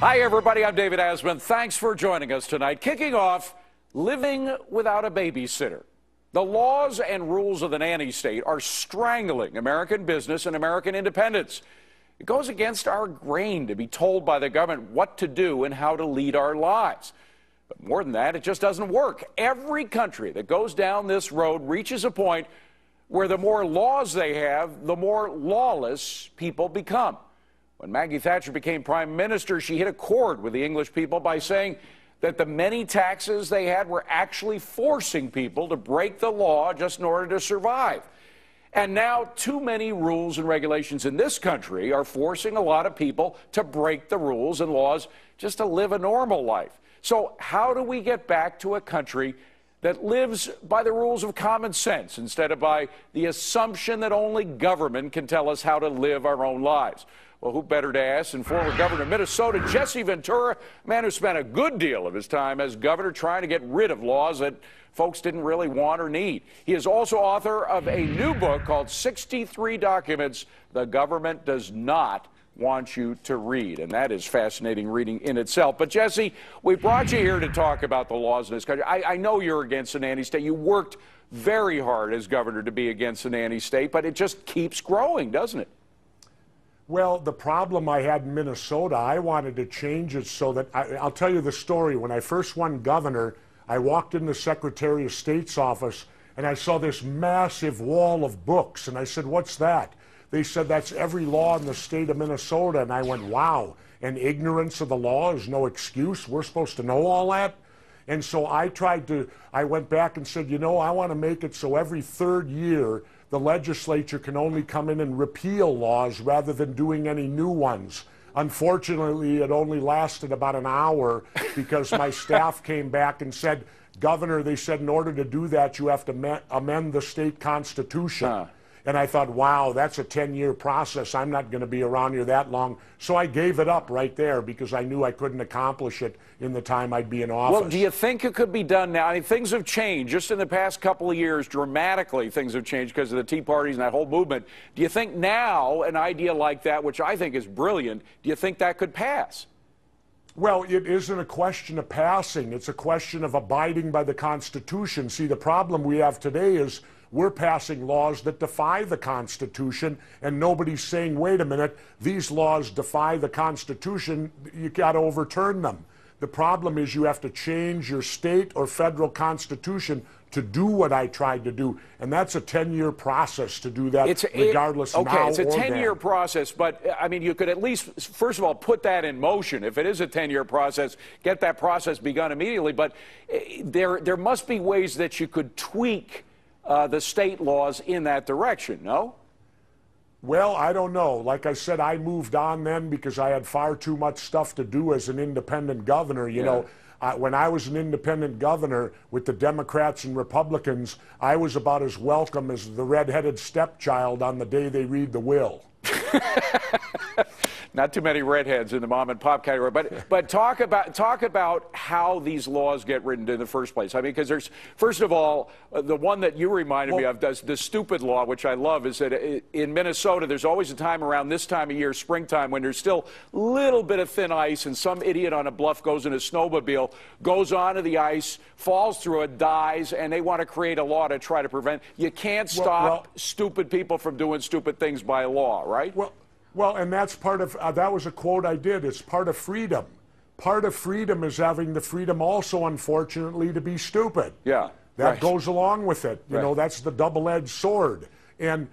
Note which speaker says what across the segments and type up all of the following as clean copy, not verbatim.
Speaker 1: Hi, everybody. I'm David Asman. Thanks for joining us tonight. Kicking off, living without a babysitter. The laws and rules of the nanny state are strangling American business and American independence. It goes against our grain to be told by the government what to do and how to lead our lives. But more than that, it just doesn't work. Every country that goes down this road reaches a point where the more laws they have, the more lawless people become. When Maggie Thatcher became prime minister, she hit a chord with the English people by saying that the many taxes they had were actually forcing people to break the law just in order to survive. And now too many rules and regulations in this country are forcing a lot of people to break the rules and laws just to live a normal life. So how do we get back to a country that lives by the rules of common sense instead of by the assumption that only government can tell us how to live our own lives? Well, who better to ask than former governor of Minnesota, Jesse Ventura, a man who spent a good deal of his time as governor trying to get rid of laws that folks didn't really want or need. He is also author of a new book called 63 Documents the Government Does Not Want You to Read. And that is fascinating reading in itself. But, Jesse, we brought you here to talk about the laws in this country. I know you're against the nanny state. You worked very hard as governor to be against the nanny state, but it just keeps growing, doesn't it?
Speaker 2: Well, the problem I had in Minnesota, I wanted to change it so that, I'll tell you the story. When I first won governor, I walked in the Secretary of State's office and I saw this massive wall of books. And I said, "What's that?" They said, "That's every law in the state of Minnesota." And I went, wow. And ignorance of the law is no excuse. We're supposed to know all that. And so I went back and said, I want to make it so every third year the legislature can only come in and repeal laws rather than doing any new ones. Unfortunately, it only lasted about an hour because my staff came back and said, "Governor," they said, "in order to do that, you have to amend the state constitution." And I thought, wow, that's a 10-year process. I'm not going to be around here that long. So I gave it up right there because I knew I couldn't accomplish it in the time I'd be in office.
Speaker 1: Well, do you think it could be done now? I mean, things have changed. Just in the past couple of years, dramatically, things have changed because of the Tea Parties and that whole movement. Do you think now an idea like that, which I think is brilliant, do you think that could pass?
Speaker 2: Well, it isn't a question of passing. It's a question of abiding by the Constitution. See, the problem we have today is we're passing laws that defy the Constitution, and nobody's saying, wait a minute, these laws defy the Constitution, you got to overturn them. The problem is you have to change your state or federal constitution to do what I tried to do, and that's a 10-year process to do that, regardless of now or then.
Speaker 1: Okay, it's a 10-year process, but, I mean, you could at least, first of all, put that in motion. If it is a 10-year process, get that process begun immediately, but there must be ways that you could tweak the state laws in that direction, no?
Speaker 2: Well, I don't know. Like I said, I moved on then because I had far too much stuff to do as an independent governor. You know, when I was an independent governor with the Democrats and Republicans, I was about as welcome as the red-headed stepchild on the day they read the will.
Speaker 1: Not too many redheads in the mom and pop category, but talk about how these laws get written in the first place. I mean, because there's, first of all, the one that you reminded me of, the stupid law, which I love, is that in Minnesota there's always a time around this time of year, springtime, when there's still a little bit of thin ice, and some idiot on a bluff goes in a snowmobile, goes onto the ice, falls through it, dies, and they want to create a law to try to prevent. You can't stop stupid people from doing stupid things by law, right?
Speaker 2: Well, and that's part of, that was a quote I did, it's part of freedom. Part of freedom is having the freedom also, unfortunately, to be stupid.
Speaker 1: Yeah.
Speaker 2: That goes along with it. You know, that's the double-edged sword. And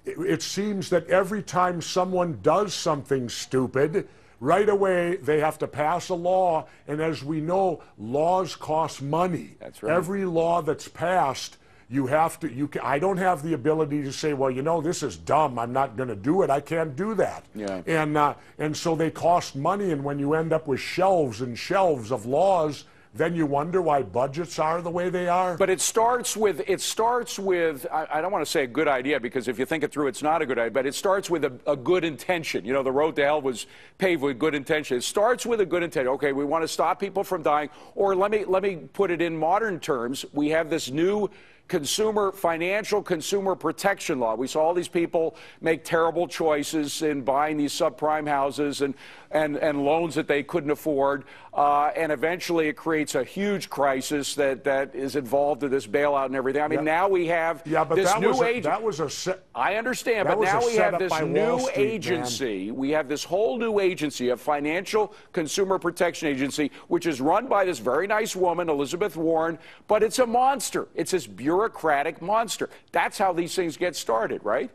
Speaker 2: it seems that every time someone does something stupid, right away they have to pass a law. And as we know, laws cost money. That's right. Every law that's passed, I don't have the ability to say, well, this is dumb, I'm not going to do it. I can't do that. Yeah. And so they cost money, and when you end up with shelves and shelves of laws, then you wonder why budgets are the way they are.
Speaker 1: But it starts with I don't want to say a good idea, because if you think it through, it's not a good idea, but it starts with a good intention. The road to hell was paved with good intention. It starts with a good intention. Okay, we want to stop people from dying, or let me put it in modern terms. We have this new financial consumer protection law. We saw all these people make terrible choices in buying these subprime houses and loans that they couldn't afford, and eventually it creates a huge crisis that is involved in this bailout and everything. I mean, now we have this new agency. I understand, but now we have this new agency. We have this whole new agency, a financial consumer protection agency, which is run by this very nice woman, Elizabeth Warren, but it's a monster. It's this bureaucratic monster. That's how these things get started, right?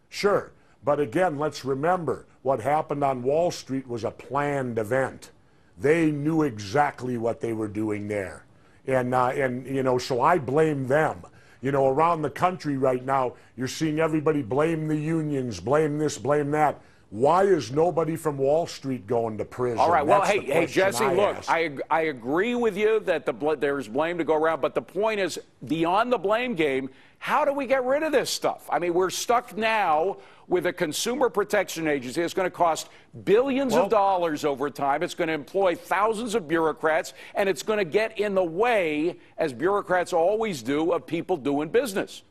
Speaker 2: Sure. But again, let's remember, what happened on Wall Street was a planned event. They knew exactly what they were doing there. And you know, so I blame them. You know, around the country right now, you're seeing everybody blame the unions, blame this, blame that. Why is nobody from Wall Street going to prison?
Speaker 1: All right. Well, hey, Jesse, look, I agree with you that there's blame to go around, but the point is, beyond the blame game, how do we get rid of this stuff? I mean, we're stuck now with a consumer protection agency. It's going to cost billions of dollars over time. It's going to employ thousands of bureaucrats, and it's going to get in the way, as bureaucrats always do, of people doing business.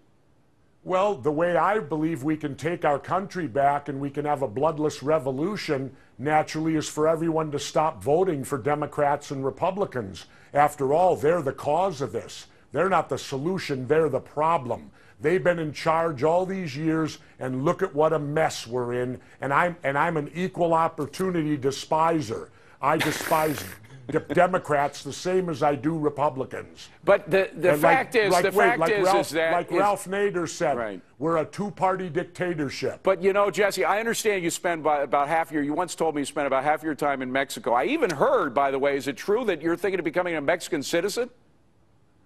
Speaker 2: Well, the way I believe we can take our country back and we can have a bloodless revolution naturally is for everyone to stop voting for Democrats and Republicans. After all, they're the cause of this. They're not the solution, they're the problem. They've been in charge all these years, and look at what a mess we're in. And I'm an equal opportunity despiser. I despise Democrats the same as I do Republicans.
Speaker 1: But the fact is that
Speaker 2: like Ralph Nader said, we're a two-party dictatorship.
Speaker 1: But you know, Jesse, I understand you spend about half your. You once told me you spent about half your time in Mexico. I even heard, by the way, is it true that you're thinking of becoming a Mexican citizen?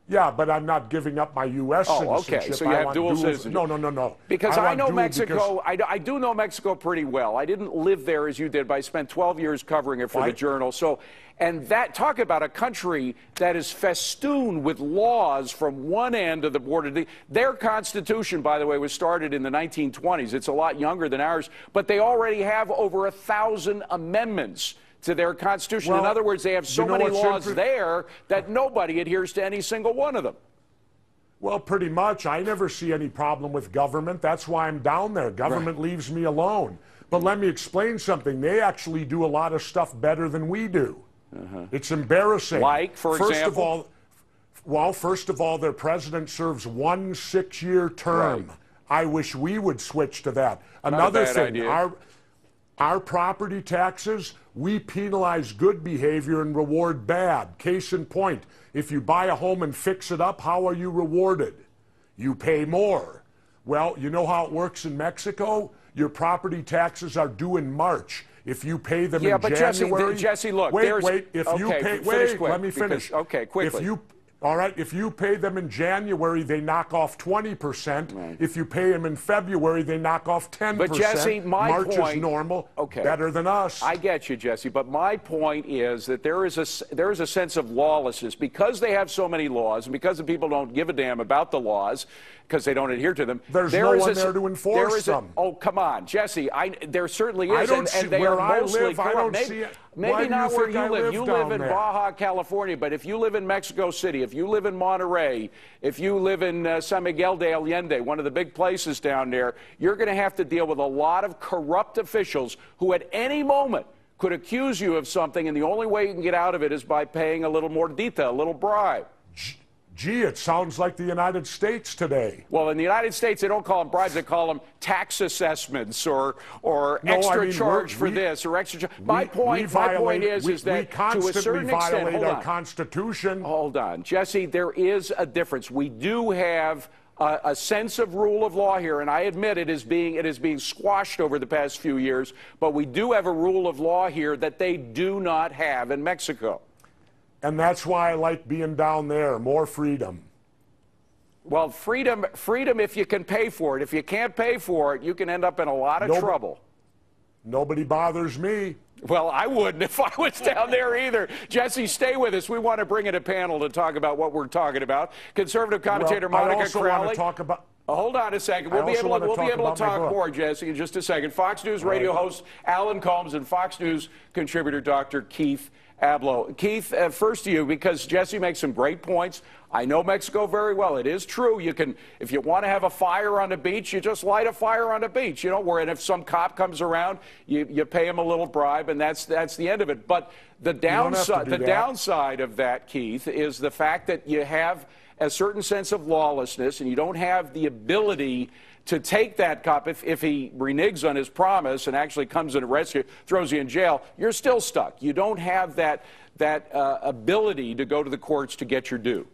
Speaker 2: Yeah, but I'm not giving up my U.S. citizenship.
Speaker 1: Okay, so you have dual citizenship.
Speaker 2: No.
Speaker 1: Because I know Mexico, I do know Mexico pretty well. I didn't live there as you did, but I spent 12 years covering it for the Journal. So, and that, talk about a country that is festooned with laws from one end of the border. Their Constitution, by the way, was started in the 1920s. It's a lot younger than ours, but they already have over 1,000 amendments to their Constitution. In other words, they have so many laws there that nobody adheres to any single one of them.
Speaker 2: Well, pretty much. I never see any problem with government. That's why I'm down there. Government leaves me alone. But let me explain something. They actually do a lot of stuff better than we do. It's embarrassing.
Speaker 1: Like, for example?
Speaker 2: First of all, their president serves 1 6-year term. I wish we would switch to that. Another thing, our property taxes, we penalize good behavior and reward bad. Case in point, if you buy a home and fix it up, how are you rewarded? You pay more. Well, you know how it works in Mexico? Your property taxes are due in March. If you pay them in January...
Speaker 1: Jesse, look,
Speaker 2: wait, let me finish.
Speaker 1: Quickly.
Speaker 2: If you pay them in January, they knock off 20%. If you pay them in February, they knock off 10%.
Speaker 1: But Jesse,
Speaker 2: March is normal. Better than us.
Speaker 1: I get you, Jesse. But my point is that there is a sense of lawlessness because they have so many laws, and because the people don't give a damn about the laws because they don't adhere to them.
Speaker 2: There's no one there to enforce them.
Speaker 1: Oh, come on, Jesse. There certainly is,
Speaker 2: and they are mostly corrupt.
Speaker 1: Maybe not where you live. You live in Baja California, but if you live in Mexico City, if you live in Monterey, if you live in San Miguel de Allende, one of the big places down there, you're going to have to deal with a lot of corrupt officials who at any moment could accuse you of something, and the only way you can get out of it is by paying a little more detail, a little bribe.
Speaker 2: Gee, it sounds like the United States today.
Speaker 1: Well, in the United States, they don't call them bribes. They call them tax assessments or extra charge for this or extra charge. My point is that to a certain extent,
Speaker 2: violate our Constitution.
Speaker 1: Hold on. Jesse, there is a difference. We do have a sense of rule of law here, and I admit it is being squashed over the past few years, but we do have a rule of law here that they do not have in Mexico.
Speaker 2: And that's why I like being down there, more freedom.
Speaker 1: Well, freedom if you can pay for it. If you can't pay for it, you can end up in a lot of trouble.
Speaker 2: Nobody bothers me.
Speaker 1: Well, I wouldn't if I was down there either. Jesse, stay with us. We want to bring in a panel to talk about what we're talking about. Conservative commentator Monica Crowley. Hold on a second. We'll be able to talk more, Jesse, in just a second. Fox News radio host Alan Combs and Fox News contributor Dr. Keith Abloh. Keith, first to you, because Jesse makes some great points. I know Mexico very well. It is true. You can, if you want to have a fire on the beach, you just light a fire on the beach. You know, and if some cop comes around, you pay him a little bribe, and that's the end of it. But the downside of that, Keith, is the fact that you have a certain sense of lawlessness, and you don't have the ability to take that cop if he reneges on his promise and actually comes and arrests you, throws you in jail. You're still stuck. You don't have that ability to go to the courts to get your due.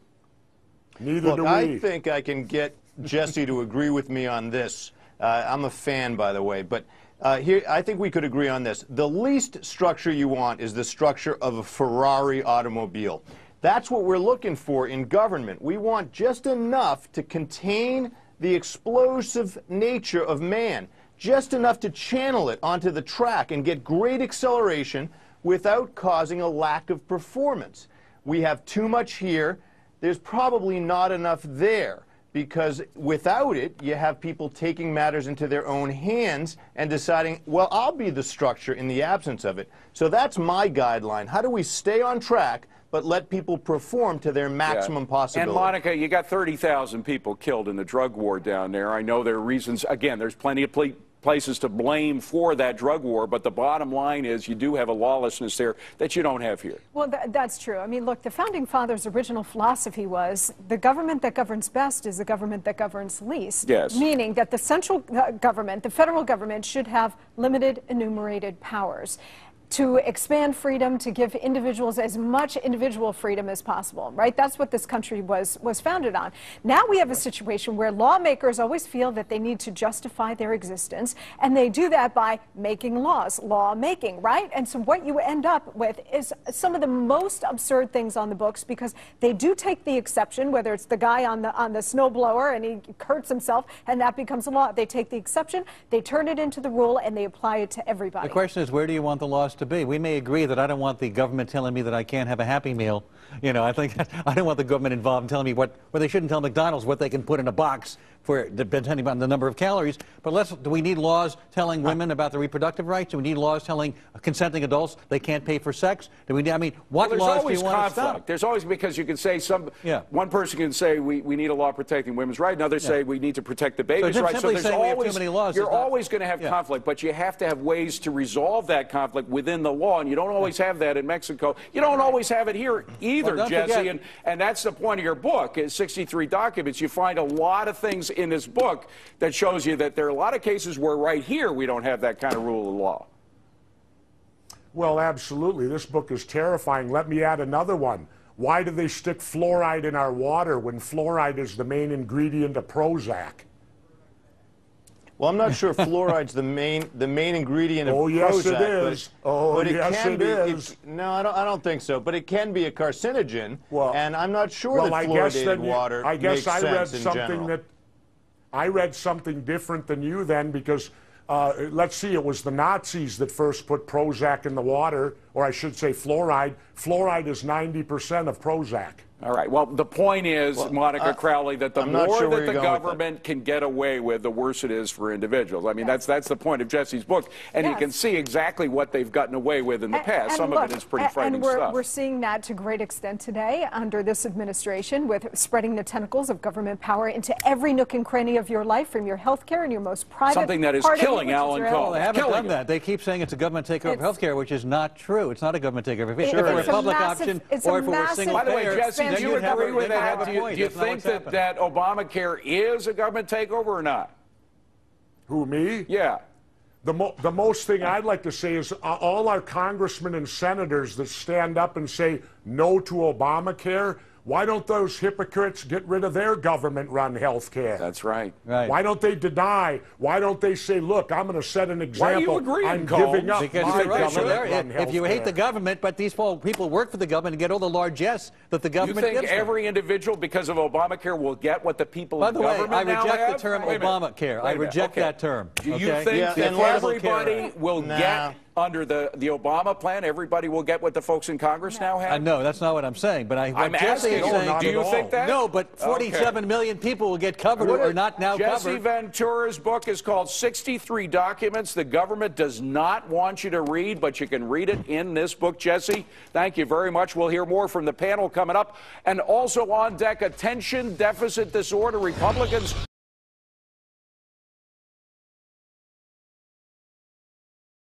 Speaker 3: Neither do we. I think I can get Jesse to agree with me on this. I'm a fan, by the way, but here I think we could agree on this. The least structure you want is the structure of a Ferrari automobile. That's what we're looking for in government. We want just enough to contain the explosive nature of man, just enough to channel it onto the track and get great acceleration without causing a lack of performance. We have too much here. There's probably not enough there, because without it, you have people taking matters into their own hands and deciding, well, I'll be the structure in the absence of it. So that's my guideline. How do we stay on track but let people perform to their maximum possibility?
Speaker 1: And Monica, you got 30,000 people killed in the drug war down there. I know there are reasons. Again, there's plenty of places to blame for that drug war, but the bottom line is you do have a lawlessness there that you don't have here.
Speaker 4: Well, that's true. I mean, look, the Founding Fathers' original philosophy was the government that governs best is the government that governs least.
Speaker 1: Yes.
Speaker 4: Meaning that the central government, the federal government, should have limited enumerated powers to expand freedom, to give individuals as much individual freedom as possible, right? That's what this country was founded on. Now we have a situation where lawmakers always feel that they need to justify their existence, and they do that by making laws, lawmaking, right? And so what you end up with is some of the most absurd things on the books, because they do take the exception, whether it's the guy on the snowblower and he hurts himself and that becomes a law. They take the exception, they turn it into the rule, and they apply it to everybody.
Speaker 5: The question is, where do you want the laws to be? We may agree that I don't want the government telling me that I can't have a Happy Meal. You know, I think I don't want the government involved in telling me what, or they shouldn't tell McDonald's what they can put in a box for, depending on the number of calories. But do we need laws telling women about their reproductive rights? Do we need laws telling consenting adults they can't pay for sex? Do we? I mean, what laws do you want to stop?
Speaker 1: There's always, because you can say one person can say we need a law protecting women's rights, another say we need to protect the baby's rights. So there's always, you're always going to have conflict, but you have to have ways to resolve that conflict within the law, and you don't always have that in Mexico. You don't always have it here either, Jesse, and that's the point of your book, is 63 documents. You find a lot of things in this book that shows you that there are a lot of cases where right here we don't have that kind of rule of law.
Speaker 2: Well, absolutely. This book is terrifying. Let me add another one. Why do they stick fluoride in our water when fluoride is the main ingredient of Prozac?
Speaker 3: Well, I'm not sure fluoride's the main ingredient of Prozac.
Speaker 2: Oh, yes, it is.
Speaker 3: But yes, it is. No, I don't think so. But it can be a carcinogen, and I'm not sure that fluoridated water makes sense in general.
Speaker 2: I read something different than you then, because let's see, it was the Nazis that first put Prozac in the water, or I should say fluoride. Fluoride is 90% of Prozac.
Speaker 1: All right. Well, the point is, Monica Crowley, that the more that the government can get away with, the worse it is for individuals. I mean, that's the point of Jesse's book, and you can see exactly what they've gotten away with in the past. Some of it is pretty frightening stuff.
Speaker 4: And we're seeing that to great extent today under this administration, with spreading the tentacles of government power into every nook and cranny of your life, from your health care and your most private
Speaker 1: something that is killing Alan Cole.
Speaker 5: They haven't done that. They keep saying it's a government takeover of health care, which is not true. It's not a government takeover. If it were a public option, or if it were single payer.
Speaker 1: By the way, Jesse, do you agree with that? Do you think that Obamacare is a government takeover or not?
Speaker 2: Who, me?
Speaker 1: Yeah.
Speaker 2: The most thing I'd like to say is all our congressmen and senators that stand up and say no to Obamacare, why don't those hypocrites get rid of their government-run health care?
Speaker 1: That's right.
Speaker 2: Why don't they deny? Why don't they say, look, I'm going to set an example.
Speaker 1: Why are you agreeing,
Speaker 2: I'm giving up
Speaker 5: because
Speaker 2: my
Speaker 5: government-run health If you hate the government, but these people work for the government and get all the largesse that the government gives them.
Speaker 1: You think every individual, because of Obamacare, will get what the people in government now have?
Speaker 5: By the way, I reject the term Obamacare. I reject that term.
Speaker 1: Do you think that everybody will get under the Obama plan, everybody will get what the folks in Congress now have?
Speaker 5: No, that's not what I'm saying. But
Speaker 1: I'm asking, do you think that?
Speaker 5: No, but 47 million people will get covered who are not now covered.
Speaker 1: Jesse Ventura's book is called 63 Documents the Government Does Not Want You to Read, but you can read it in this book. Jesse, thank you very much. We'll hear more from the panel coming up. And also on deck, attention deficit disorder. Republicans